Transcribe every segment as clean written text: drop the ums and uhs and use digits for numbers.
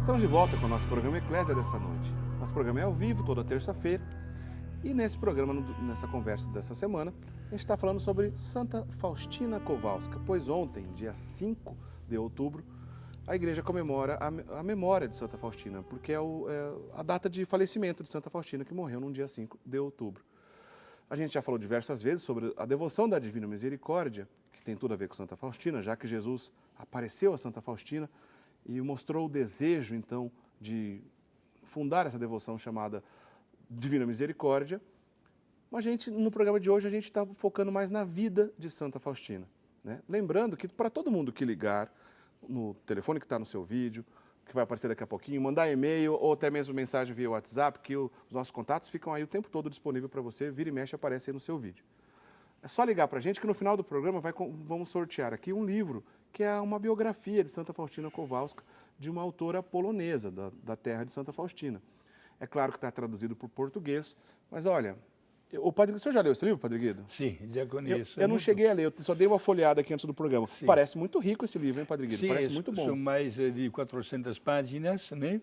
Estamos de volta com o nosso programa Eclésia dessa noite. Nosso programa é ao vivo, toda terça-feira. E nesse programa, nessa conversa dessa semana, a gente está falando sobre Santa Faustina Kowalska, pois ontem, dia 5 de outubro, a igreja comemora a memória de Santa Faustina, porque é a data de falecimento de Santa Faustina, que morreu no dia 5 de outubro. A gente já falou diversas vezes sobre a devoção da Divina Misericórdia, que tem tudo a ver com Santa Faustina, já que Jesus apareceu a Santa Faustina e mostrou o desejo, então, de fundar essa devoção chamada Divina Misericórdia. Mas no programa de hoje, a gente está focando mais na vida de Santa Faustina, né? Lembrando que para todo mundo que ligar no telefone que está no seu vídeo, que vai aparecer daqui a pouquinho, mandar e-mail ou até mesmo mensagem via WhatsApp, que os nossos contatos ficam aí o tempo todo disponível para você, vira e mexe, aparece aí no seu vídeo. É só ligar para a gente que no final do programa vamos sortear aqui um livro que é uma biografia de Santa Faustina Kowalska, de uma autora polonesa, da terra de Santa Faustina. É claro que está traduzido para o português, mas olha, o senhor já leu esse livro, Padre Guido? Sim, já conheço. Eu não cheguei a ler, eu só dei uma folheada aqui antes do programa. Sim. Parece muito rico esse livro, hein, Padre Guido? Sim, Parece muito bom. São mais de 400 páginas, né?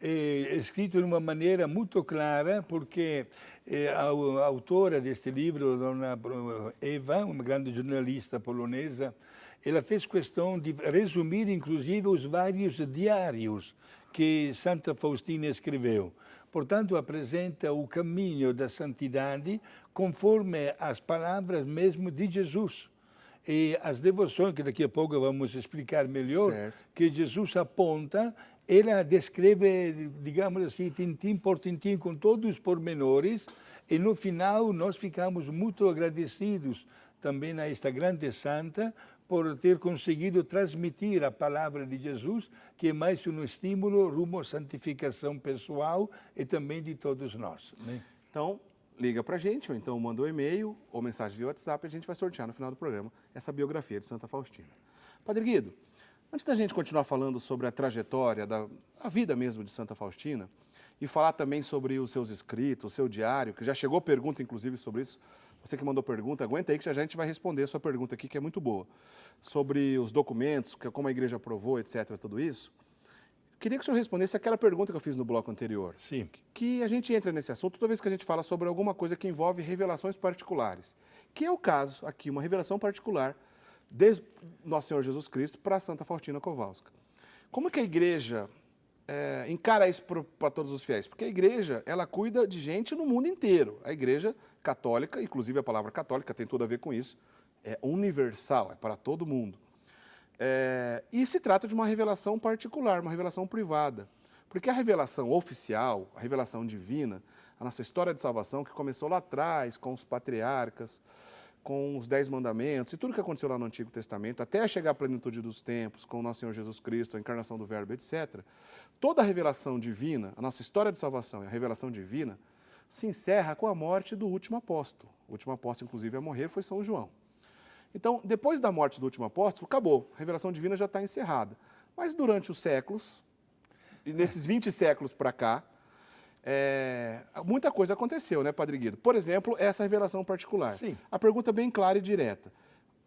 É escrito de uma maneira muito clara, porque a autora deste livro, Dona Eva, uma grande jornalista polonesa, ela fez questão de resumir, inclusive, os vários diários que Santa Faustina escreveu. Portanto, apresenta o caminho da santidade conforme as palavras mesmo de Jesus. E as devoções, que daqui a pouco vamos explicar melhor, certo, que Jesus aponta, ela descreve, digamos assim, tintim por tintim, com todos os pormenores, e no final nós ficamos muito agradecidos também a esta grande santa por ter conseguido transmitir a palavra de Jesus, que é mais um estímulo rumo à santificação pessoal e também de todos nós, né? Então, liga para a gente, ou então manda um e-mail ou mensagem via WhatsApp, a gente vai sortear no final do programa essa biografia de Santa Faustina. Padre Guido, antes da gente continuar falando sobre a trajetória, a vida mesmo de Santa Faustina, e falar também sobre os seus escritos, o seu diário, que já chegou pergunta, inclusive, sobre isso. Você que mandou pergunta, aguenta aí que já a gente vai responder a sua pergunta aqui, que é muito boa. Sobre os documentos, como a igreja aprovou, etc., tudo isso. Queria que o senhor respondesse aquela pergunta que eu fiz no bloco anterior. Sim. Que a gente entra nesse assunto toda vez que a gente fala sobre alguma coisa que envolve revelações particulares. Que é o caso aqui, uma revelação particular de Nosso Senhor Jesus Cristo para Santa Faustina Kowalska. Como é que a igreja encara isso para todos os fiéis? Porque a igreja, ela cuida de gente no mundo inteiro. A igreja católica, inclusive a palavra católica tem tudo a ver com isso, é universal, é para todo mundo. E se trata de uma revelação particular, uma revelação privada. Porque a revelação oficial, a revelação divina, a nossa história de salvação, que começou lá atrás com os patriarcas, com os 10 mandamentos e tudo que aconteceu lá no Antigo Testamento, até chegar à plenitude dos tempos, com o nosso Senhor Jesus Cristo, a encarnação do Verbo, etc., toda a revelação divina, a nossa história de salvação e a revelação divina, se encerra com a morte do último apóstolo. O último apóstolo, inclusive, a morrer foi São João. Então, depois da morte do último apóstolo, acabou. A revelação divina já está encerrada. Mas durante os séculos, e nesses 20 séculos para cá, muita coisa aconteceu, né, Padre Guido? Por exemplo, essa revelação particular. Sim. A pergunta é bem clara e direta.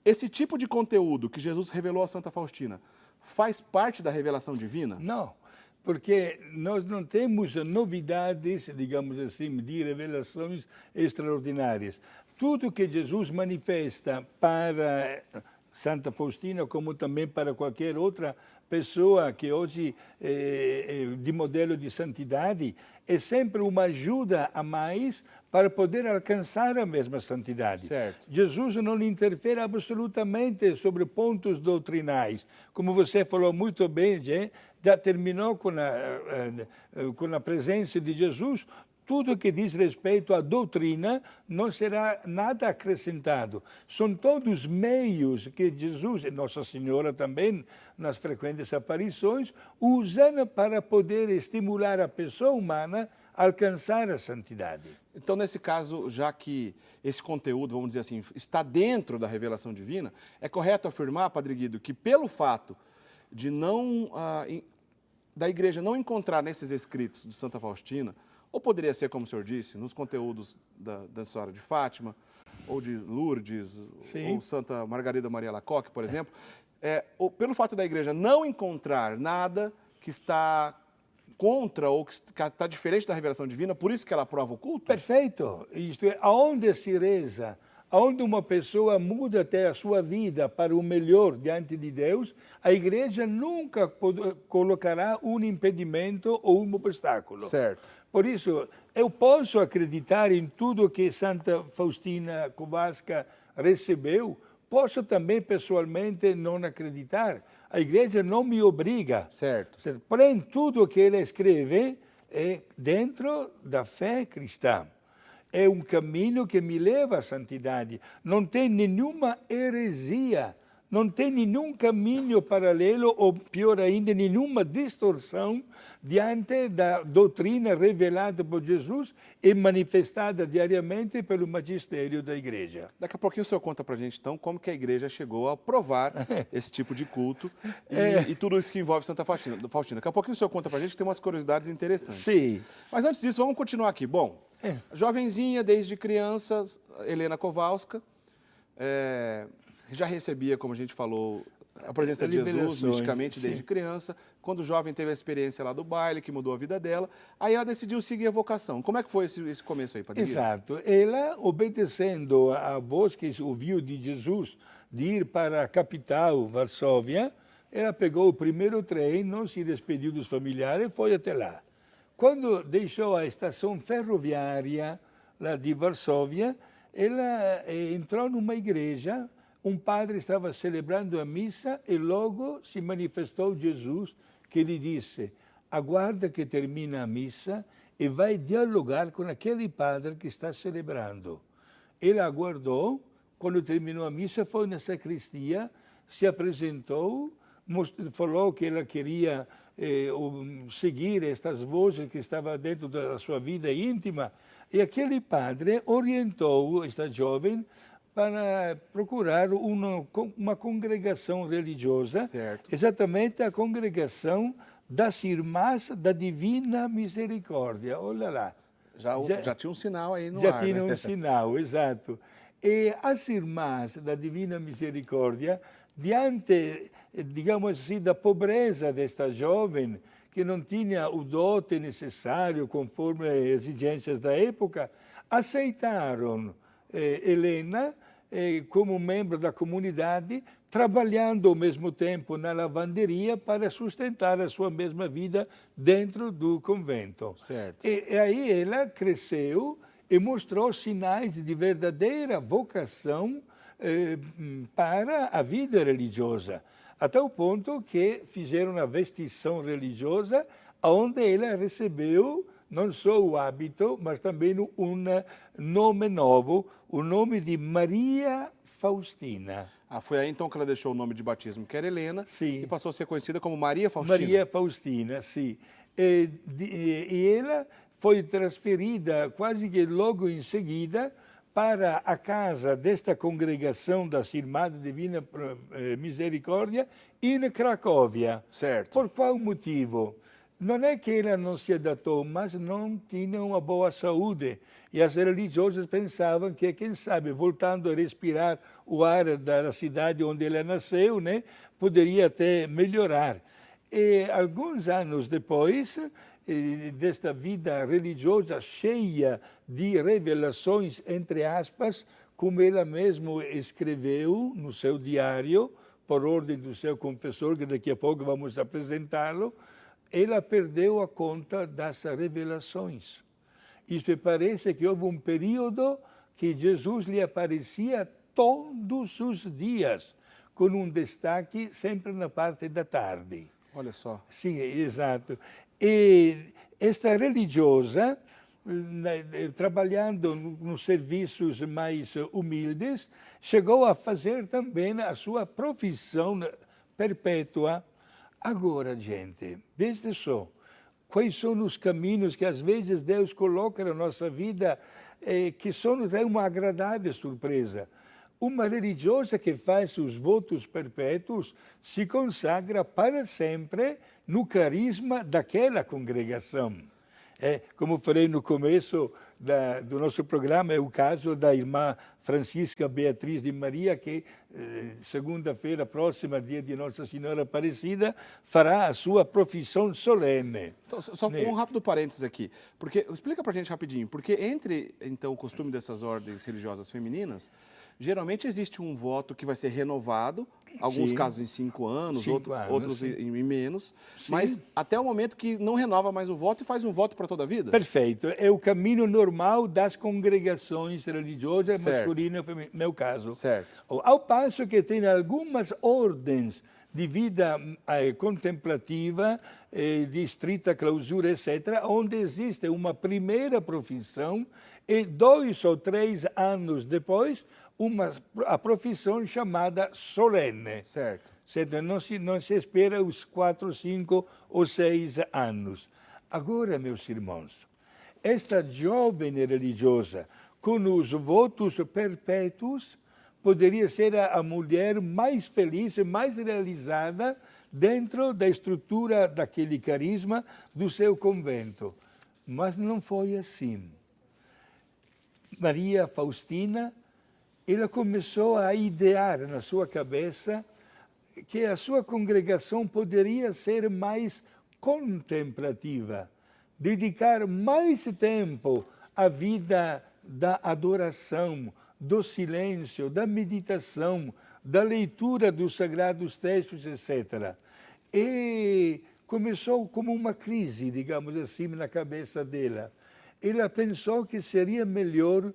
Esse tipo de conteúdo que Jesus revelou a Santa Faustina faz parte da revelação divina? Não, porque nós não temos novidades, digamos assim, de revelações extraordinárias. Tudo que Jesus manifesta para Santa Faustina, como também para qualquer outra pessoa que hoje de modelo de santidade, é sempre uma ajuda a mais para poder alcançar a mesma santidade. Certo. Jesus não interfere absolutamente sobre pontos doutrinais. Como você falou muito bem, já terminou com a presença de Jesus. Tudo que diz respeito à doutrina não será nada acrescentado. São todos meios que Jesus, e Nossa Senhora também, nas frequentes aparições, usam para poder estimular a pessoa humana a alcançar a santidade. Então, nesse caso, já que esse conteúdo, vamos dizer assim, está dentro da revelação divina, é correto afirmar, Padre Guido, que pelo fato de da igreja não encontrar nesses escritos de Santa Faustina, ou poderia ser, como o senhor disse, nos conteúdos da história de Fátima, ou de Lourdes, Sim, ou Santa Margarida Maria Alacoque, por exemplo, pelo fato da igreja não encontrar nada que está contra ou que está diferente da revelação divina, por isso que ela aprova o culto? Perfeito. Isto é, aonde se reza, aonde uma pessoa muda até a sua vida para o melhor diante de Deus, a igreja nunca colocará um impedimento ou um obstáculo. Certo. Por isso, eu posso acreditar em tudo que Santa Faustina Kowalska recebeu, posso também pessoalmente não acreditar. A igreja não me obriga. Certo. Porém, tudo que ela escreve é dentro da fé cristã. É um caminho que me leva à santidade. Não tem nenhuma heresia, não tem nenhum caminho paralelo, ou pior ainda, nenhuma distorção diante da doutrina revelada por Jesus e manifestada diariamente pelo magistério da igreja. Daqui a pouquinho o senhor conta pra gente, então, como que a igreja chegou a aprovar esse tipo de culto e tudo isso que envolve Santa Faustina. Daqui a pouquinho o senhor conta pra gente que tem umas curiosidades interessantes. Sim. Mas antes disso, vamos continuar aqui. Bom, jovenzinha, desde criança, Helena Kowalska, já recebia, como a gente falou, a presença de Jesus misticamente desde criança. Quando jovem teve a experiência lá do baile, que mudou a vida dela, aí ela decidiu seguir a vocação. Como é que foi esse começo aí, Padre? Exato. Ela, obedecendo a voz que ouviu de Jesus de ir para a capital, Varsóvia, ela pegou o primeiro trem, não se despediu dos familiares e foi até lá. Quando deixou a estação ferroviária lá de Varsóvia, ela entrou numa igreja. Um padre estava celebrando a missa e logo se manifestou Jesus, que lhe disse: aguarda que termina a missa e vai dialogar com aquele padre que está celebrando. Ele aguardou, quando terminou a missa, foi na sacristia, se apresentou, falou que ela queria seguir estas vozes que estavam dentro da sua vida íntima, e aquele padre orientou esta jovem para procurar uma congregação religiosa, certo. Exatamente a congregação das Irmãs da Divina Misericórdia. Olha lá. Já tinha um sinal aí no ar. Já tinha um sinal, exato. E as Irmãs da Divina Misericórdia, diante, digamos assim, da pobreza desta jovem, que não tinha o dote necessário conforme as exigências da época, aceitaram Helena como membro da comunidade, trabalhando ao mesmo tempo na lavanderia para sustentar a sua mesma vida dentro do convento. Certo. E aí ela cresceu e mostrou sinais de verdadeira vocação para a vida religiosa, até o ponto que fizeram a vestição religiosa, onde ela recebeu não só o hábito, mas também um nome novo, o nome de Maria Faustina. Foi aí então que ela deixou o nome de batismo, que era Helena, sim, e passou a ser conhecida como Maria Faustina. Maria Faustina, sim. E ela foi transferida quase que logo em seguida para a casa desta congregação das Irmãs da Divina Misericórdia em Cracóvia. Certo. Por qual motivo? Não é que ela não se adaptou, mas não tinha uma boa saúde. E as religiosas pensavam que, quem sabe, voltando a respirar o ar da cidade onde ela nasceu, né, poderia até melhorar. E alguns anos depois desta vida religiosa cheia de revelações, entre aspas, como ela mesma escreveu no seu diário, por ordem do seu confessor, que daqui a pouco vamos apresentá-lo, ela perdeu a conta das revelações. Isto parece que houve um período que Jesus lhe aparecia todos os dias, com um destaque sempre na parte da tarde. Olha só. Sim, exato. E esta religiosa, trabalhando nos serviços mais humildes, chegou a fazer também a sua profissão perpétua. Agora, gente, veja só, quais são os caminhos que às vezes Deus coloca na nossa vida que são uma agradável surpresa. Uma religiosa que faz os votos perpétuos se consagra para sempre no carisma daquela congregação. Como falei no começo do nosso programa, é o caso da irmã Francisca Beatriz de Maria, que segunda-feira próxima, dia de Nossa Senhora Aparecida, fará a sua profissão solene. Então, só um rápido parênteses aqui, porque explica pra gente rapidinho, porque entre então o costume dessas ordens religiosas femininas, geralmente existe um voto que vai ser renovado, alguns Sim. casos em 5 anos, 5 anos, outros sim. em menos, Sim. mas até o momento que não renova mais o voto e faz um voto para toda a vida? Perfeito. É o caminho normal das congregações religiosas, Certo. masculino e feminino, meu caso. Certo. Ao passo que tem algumas ordens de vida contemplativa, de estrita clausura, etc., onde existe uma primeira profissão e 2 ou 3 anos depois, a profissão chamada solene. Certo. Não se espera os 4, 5 ou 6 anos. Agora, meus irmãos, esta jovem religiosa, com os votos perpétuos, poderia ser a mulher mais feliz e mais realizada dentro da estrutura daquele carisma do seu convento. Mas não foi assim. Maria Faustina, ela começou a idear na sua cabeça que a sua congregação poderia ser mais contemplativa, dedicar mais tempo à vida da adoração, do silêncio, da meditação, da leitura dos sagrados textos, etc. E começou como uma crise, digamos assim, na cabeça dela. Ela pensou que seria melhor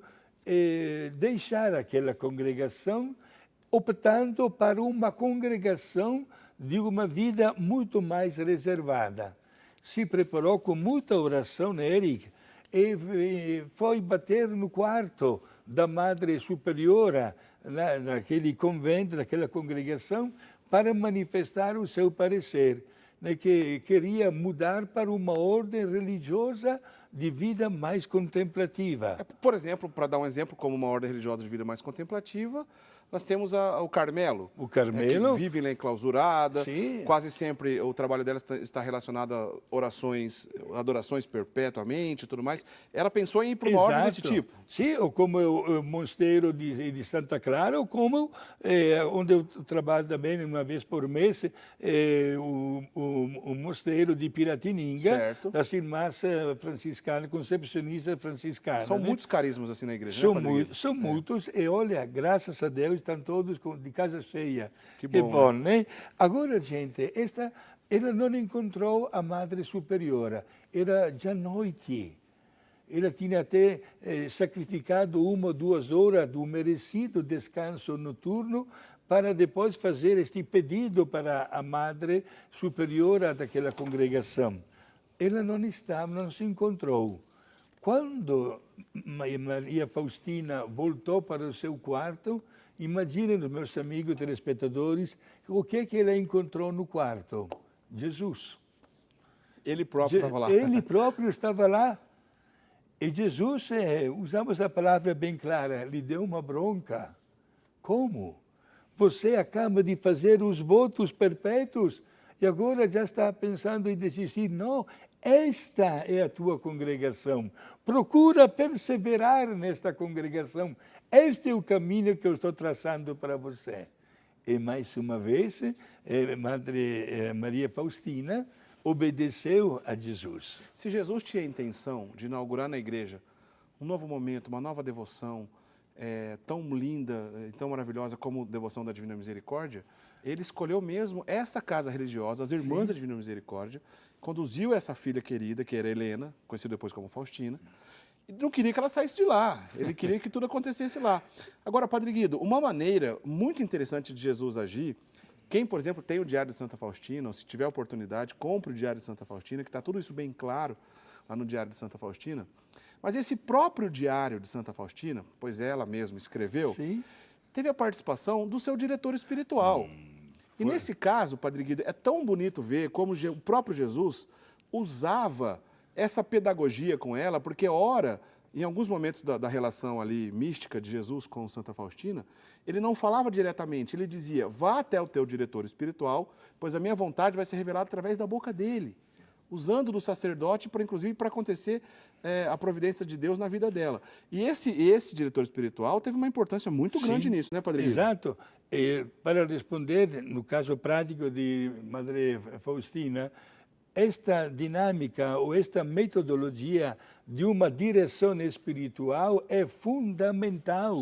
deixar aquela congregação, optando para uma congregação de uma vida muito mais reservada. Se preparou com muita oração, né, Eric? E foi bater no quarto da Madre Superiora, naquele convento, naquela congregação, para manifestar o seu parecer, né, que queria mudar para uma ordem religiosa de vida mais contemplativa. Por exemplo, para dar um exemplo, como uma ordem religiosa de vida mais contemplativa, nós temos o Carmelo. O Carmelo. Que vive lá enclausurada. Sim. Quase sempre o trabalho dela está relacionado a orações, adorações perpetuamente e tudo mais. Ela pensou em ir para uma ordem desse tipo. Sim, ou como o mosteiro de Santa Clara, ou como onde eu trabalho também uma vez por mês, o mosteiro de Piratininga, certo, das irmãs franciscanas, concepcionistas franciscanas. São muitos carismas assim na igreja, São muitos, e olha, graças a Deus, estão todos de casa cheia. Que bom, né? Agora, gente, ela não encontrou a Madre Superiora, era já noite. Ela tinha até sacrificado 1 ou 2 horas do merecido descanso noturno para depois fazer este pedido para a Madre Superiora daquela congregação. Ela não se encontrou. Quando Maria Faustina voltou para o seu quarto, imaginem, meus amigos telespectadores, o que ela encontrou no quarto? Jesus. Ele próprio estava lá. Ele próprio estava lá. E Jesus, usamos a palavra bem clara, lhe deu uma bronca. Como? Você acaba de fazer os votos perpétuos e agora já está pensando em desistir. Não, esta é a tua congregação. Procura perseverar nesta congregação. Este é o caminho que eu estou traçando para você. E mais uma vez, Madre Maria Faustina obedeceu a Jesus. Se Jesus tinha a intenção de inaugurar na igreja um novo momento, uma nova devoção, tão linda, tão maravilhosa como a devoção da Divina Misericórdia, ele escolheu mesmo essa casa religiosa, as Irmãs Sim. da Divina Misericórdia, conduziu essa filha querida, que era Helena, conhecida depois como Faustina, e não queria que ela saísse de lá, ele queria que tudo acontecesse lá. Agora, Padre Guido, uma maneira muito interessante de Jesus agir, quem, por exemplo, tem o Diário de Santa Faustina, ou se tiver oportunidade, compre o Diário de Santa Faustina, que está tudo isso bem claro lá no Diário de Santa Faustina. Mas esse próprio Diário de Santa Faustina, pois ela mesma escreveu, Sim. teve a participação do seu diretor espiritual. E nesse caso, Padre Guido, é tão bonito ver como o próprio Jesus usava essa pedagogia com ela, porque ora, em alguns momentos da relação ali mística de Jesus com Santa Faustina, ele não falava diretamente, ele dizia, vá até o teu diretor espiritual, pois a minha vontade vai ser revelada através da boca dele. usando do sacerdote para, inclusive, para acontecer a providência de Deus na vida dela. E esse diretor espiritual teve uma importância muito grande nisso, né, Padre Guido? Exato. Para responder, no caso prático de Madre Faustina, esta dinâmica ou esta metodologia de uma direção espiritual é fundamental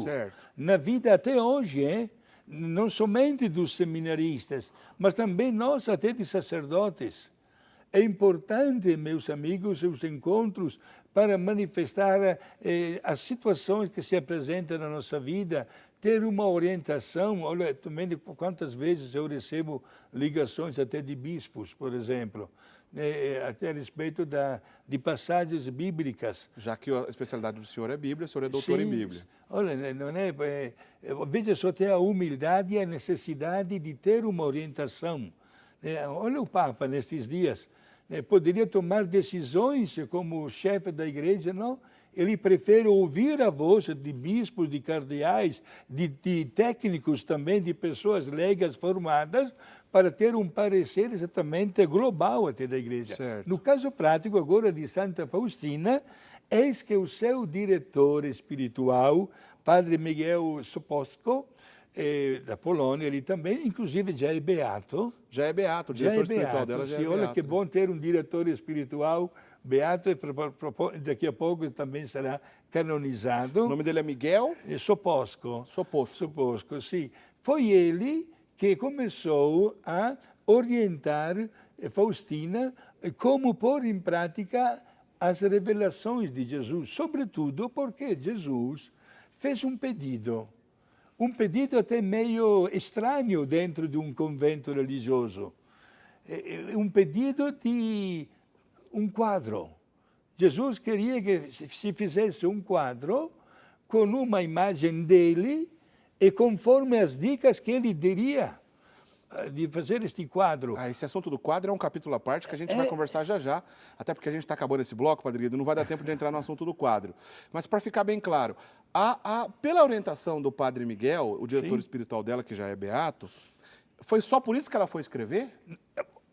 na vida até hoje, não somente dos seminaristas, mas também nós até de sacerdotes. É importante, meus amigos, os encontros para manifestar as situações que se apresentam na nossa vida, ter uma orientação. Olha, também quantas vezes eu recebo ligações até de bispos, por exemplo, até a respeito de passagens bíblicas. Já que a especialidade do senhor é Bíblia, o senhor é doutor em Bíblia. Olha, não veja só ter a humildade e a necessidade de ter uma orientação. Olha o Papa nestes dias. Poderia tomar decisões como chefe da igreja, não? Ele prefere ouvir a voz de bispos, de cardeais, de técnicos também, de pessoas leigas formadas, para ter um parecer exatamente global até da igreja. Certo. No caso prático agora de Santa Faustina, eis que o seu diretor espiritual, Padre Miguel Sopoćko, da Polônia, ele também, inclusive, já é beato. Já é beato, o diretor espiritual dela já é beato. Olha que bom ter um diretor espiritual beato, e daqui a pouco também será canonizado. O nome dele é Miguel? Sopoćko. Sopoćko, sim. Foi ele que começou a orientar Faustina como pôr em prática as revelações de Jesus, sobretudo porque Jesus fez um pedido até meio estranho dentro de um convento religioso, um pedido de um quadro. Jesus queria que se fizesse um quadro com uma imagem dele e conforme as dicas que ele daria de fazer este quadro. Esse assunto do quadro é um capítulo à parte que a gente vai conversar já, até porque a gente está acabando esse bloco, Padre Guido, não vai dar tempo de entrar no assunto do quadro. Mas para ficar bem claro, pela orientação do Padre Miguel, o diretor espiritual dela, que já é beato, foi só por isso que ela foi escrever?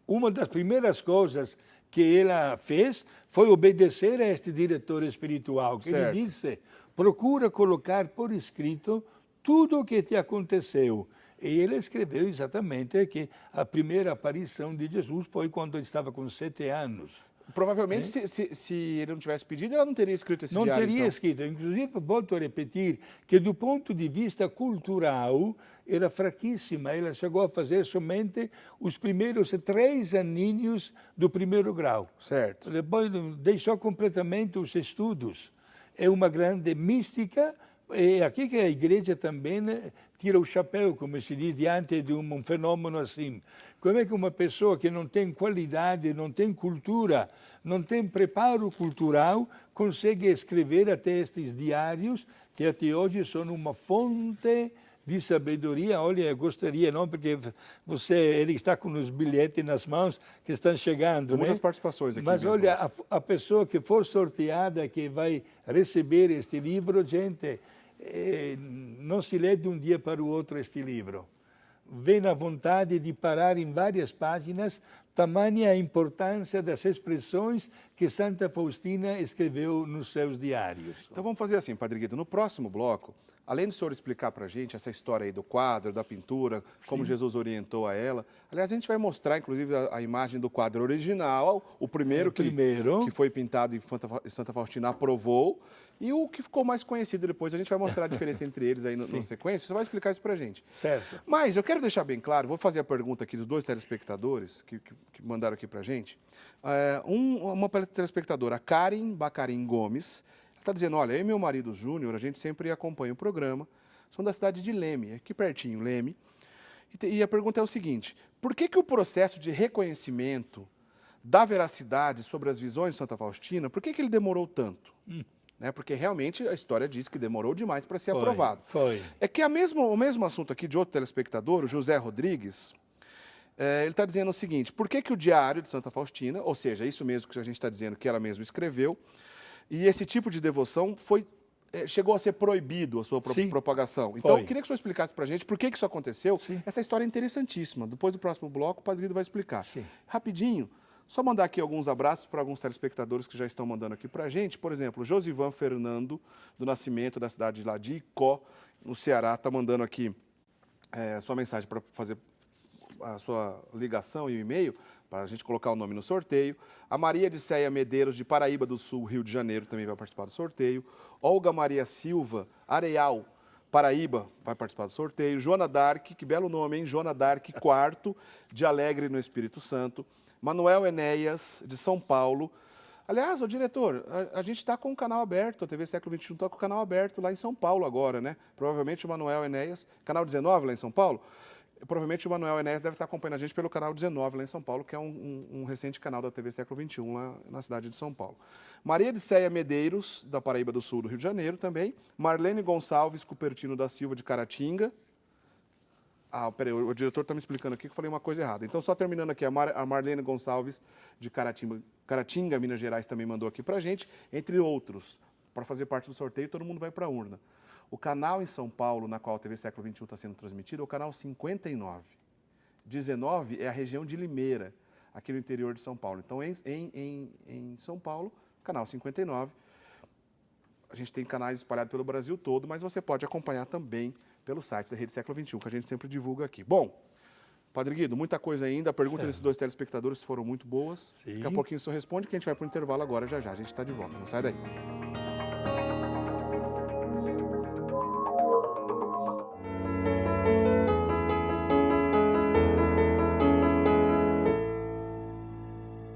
Uma das primeiras coisas que ela fez foi obedecer a este diretor espiritual, que ele disse, procura colocar por escrito tudo o que te aconteceu. E ele escreveu exatamente que a primeira aparição de Jesus foi quando ele estava com 7 anos. Provavelmente, se ele não tivesse pedido, ela não teria escrito esse diário. Não teria escrito. Inclusive, volto a repetir que, do ponto de vista cultural, era fraquíssima. Ela chegou a fazer somente os primeiros 3 aninhos do primeiro grau. Certo. Depois deixou completamente os estudos. É uma grande mística. É aqui que a igreja também tira o chapéu, como se diz, diante de um fenômeno assim. Como é que uma pessoa que não tem qualidade, não tem cultura, não tem preparo cultural, consegue escrever até estes diários, que até hoje são uma fonte de sabedoria? Olha, eu gostaria, não, porque ele está com os bilhetes nas mãos que estão chegando. Muitas participações aqui. Mas olha, a pessoa que for sorteada, que vai receber este livro, gente, não se lê de um dia para o outro este livro. Vem na vontade de parar em várias páginas, tamanha a importância das expressões que Santa Faustina escreveu nos seus diários. Então vamos fazer assim, Padre Guido, no próximo bloco, além do senhor explicar para a gente essa história aí do quadro, da pintura, como Jesus orientou a ela, aliás, a gente vai mostrar, inclusive, a imagem do quadro original, o primeiro que foi pintado e Santa Faustina aprovou, e o que ficou mais conhecido depois. A gente vai mostrar a diferença entre eles aí na sequência, você vai explicar isso para a gente. Certo. Mas eu quero deixar bem claro, vou fazer a pergunta aqui dos 2 telespectadores que mandaram aqui para a gente. Uma telespectadora, Karen Bacarim Gomes, está dizendo, olha, eu e meu marido Júnior, a gente sempre acompanha o programa, são da cidade de Leme, aqui pertinho, Leme, e a pergunta é o seguinte, por que o processo de reconhecimento da veracidade sobre as visões de Santa Faustina, por que ele demorou tanto? Porque realmente a história diz que demorou demais para ser aprovado. É que o mesmo assunto aqui de outro telespectador, o José Rodrigues, ele está dizendo o seguinte, por que o diário de Santa Faustina, ou seja, isso mesmo que a gente está dizendo que ela mesma escreveu, e esse tipo de devoção chegou a ser proibido a sua propagação. Então, eu queria que o senhor explicasse para a gente por que isso aconteceu. Essa história é interessantíssima. Depois do próximo bloco, o Padre Guido vai explicar. Rapidinho, Só mandar aqui alguns abraços para alguns telespectadores que já estão mandando aqui para a gente. Por exemplo, Josivan Fernando, do Nascimento, da cidade lá de Icó, no Ceará, está mandando aqui sua mensagem para fazer a sua ligação e o e-mail, para a gente colocar o nome no sorteio. A Maria de Céia Medeiros, de Paraíba do Sul, Rio de Janeiro, também vai participar do sorteio. Olga Maria Silva, Areal, Paraíba, vai participar do sorteio. Joana Dark, que belo nome, hein? Joana Dark, quarto, de Alegre, no Espírito Santo. Manuel Enéas, de São Paulo. Aliás, ô diretor, a gente está com o canal aberto, a TV Século XXI está com o canal aberto lá em São Paulo agora, né? Provavelmente o Manuel Enéas, canal 19 lá em São Paulo, provavelmente o Manuel Enéas deve estar acompanhando a gente pelo canal 19 lá em São Paulo, que é um recente canal da TV Século XXI lá na cidade de São Paulo. Maria de Céia Medeiros, da Paraíba do Sul, do Rio de Janeiro também. Marlene Gonçalves Cupertino da Silva, de Caratinga. Ah, peraí, o diretor está me explicando aqui que eu falei uma coisa errada. Então, só terminando aqui, a Marlene Gonçalves, de Caratinga, Minas Gerais, também mandou aqui para a gente, entre outros. Para fazer parte do sorteio, todo mundo vai para a urna. O canal em São Paulo, na qual a TV Século XXI está sendo transmitido, é o canal 59. 19 é a região de Limeira, aqui no interior de São Paulo. Então, em São Paulo, canal 59. A gente tem canais espalhados pelo Brasil todo, mas você pode acompanhar também pelo site da Rede Século XXI, que a gente sempre divulga aqui. Bom, Padre Guido, muita coisa ainda. A pergunta desses dois telespectadores foram muito boas. Sim. Daqui a pouquinho o senhor responde, que a gente vai para o intervalo agora já já. A gente está de volta, não sai daí.